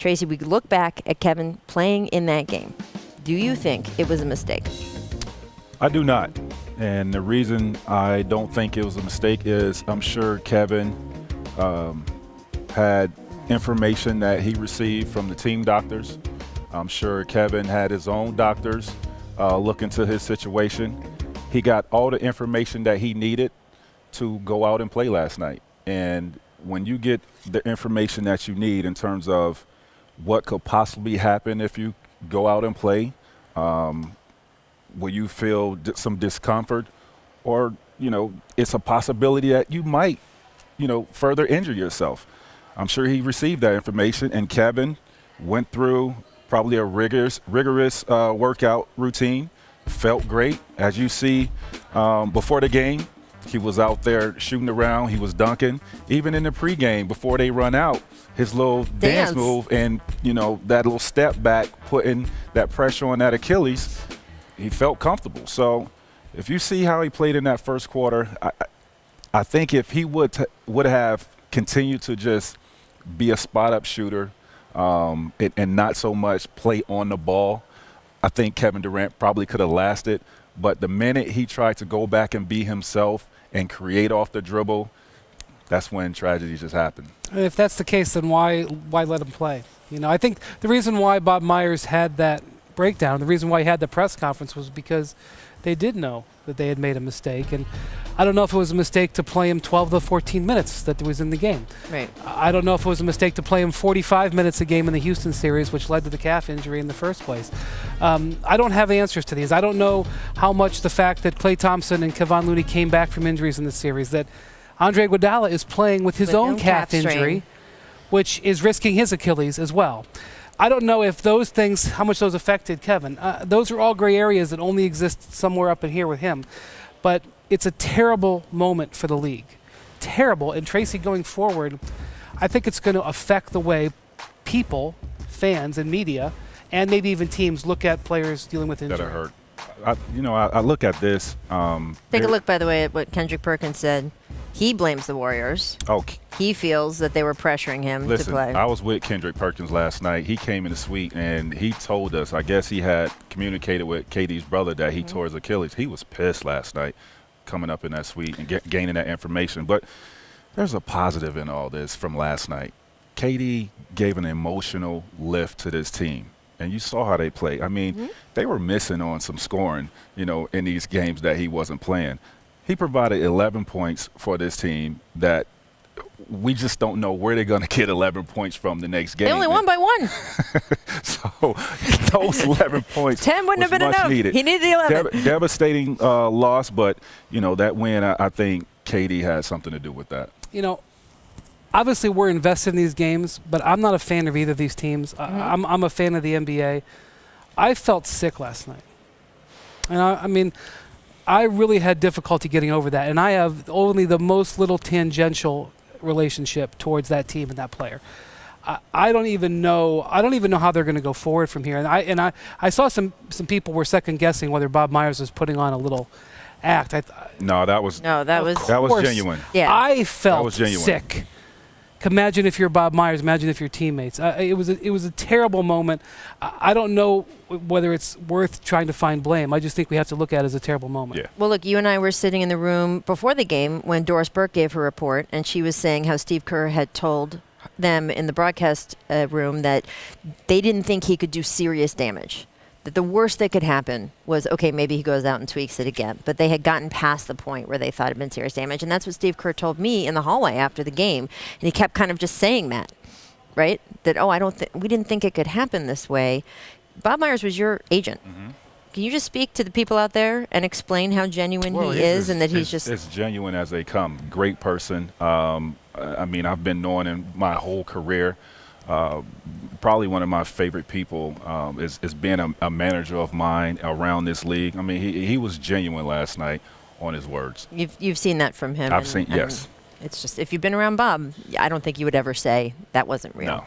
Tracy, we look back at Kevin playing in that game. Do you think it was a mistake? I do not. And the reason I don't think it was a mistake is I'm sure Kevin had information that he received from the team doctors. I'm sure Kevin had his own doctors look into his situation. He got all the information that he needed to go out and play last night. And when you get the information that you need in terms of what could possibly happen if you go out and play, will you feel some discomfort, or, it's a possibility that you might, further injure yourself. I'm sure he received that information, and Kevin went through probably a rigorous workout routine, felt great. As you see before the game, he was out there shooting around, he was dunking. Even in the pregame, before they run out, his little dance move and, that little step back, putting that pressure on that Achilles, he felt comfortable. So if you see how he played in that first quarter, I think if he would have continued to just be a spot-up shooter and not so much play on the ball, I think Kevin Durant probably could have lasted. But the minute he tried to go back and be himself and create off the dribble, that's when tragedy just happened. And if that's the case, then why let him play? I think the reason why Bob Myers had that breakdown, the reason why he had the press conference, was because they did know that they had made a mistake. And I don't know if it was a mistake to play him 12 to 14 minutes that was in the game. Right. I don't know if it was a mistake to play him 45 minutes a game in the Houston series, which led to the calf injury in the first place. I don't have answers to these. I don't know how much the fact that Klay Thompson and Kevon Looney came back from injuries in the series, that Andre Iguodala is playing with his own calf injury, which is risking his Achilles as well. I don't know if those things, how much those affected Kevin. Those are all gray areas that only exist somewhere up in here with him. But it's a terrible moment for the league. Terrible. And Tracy, going forward, I think it's going to affect the way people, fans, and media, and maybe even teams look at players dealing with injury. That hurt. I look at this. Take a look, by the way, at what Kendrick Perkins said. He blames the Warriors. Oh, he feels that they were pressuring him to play. I was with Kendrick Perkins last night. He came in the suite and he told us, I guess he had communicated with KD's brother that he tore his Achilles. He was pissed last night coming up in that suite and gaining that information. But there's a positive in all this from last night. KD gave an emotional lift to this team. And you saw how they played. I mean, they were missing on some scoring, in these games that he wasn't playing. He provided 11 points for this team that we just don't know where they're going to get 11 points from the next game. They only won by one. So those 11 points 10 wouldn't have been enough. Needed. He needed the 11. Devastating loss, but, that win, I think KD had something to do with that. Obviously we're invested in these games, but I'm not a fan of either of these teams. I'm a fan of the NBA. I felt sick last night. And I really had difficulty getting over that. And I have only the most little tangential relationship towards that team and that player. I don't even know how they're going to go forward from here. And I saw some people were second guessing whether Bob Myers was putting on a little act. That was genuine. Yeah. I felt sick. Imagine if you're Bob Myers. Imagine if you're teammates. It was a terrible moment. I don't know whether it's worth trying to find blame. I just think we have to look at it as a terrible moment. Yeah. Well, look, you and I were sitting in the room before the game when Doris Burke gave her report, and she was saying how Steve Kerr had told them in the broadcast room that they didn't think he could do serious damage. That the worst that could happen was, okay, maybe he goes out and tweaks it again. But they had gotten past the point where they thought it had been serious damage. And that's what Steve Kerr told me in the hallway after the game. And he kept kind of just saying that, right? That, we didn't think it could happen this way. Bob Myers was your agent. Can you just speak to the people out there and explain how genuine he is and that he's just... As genuine as they come. Great person. I've been knowing him my whole career. Probably one of my favorite people is being a manager of mine around this league. He was genuine last night on his words. You've seen that from him. I've seen, yes. It's just, if you've been around Bob, I don't think you would ever say that wasn't real. No.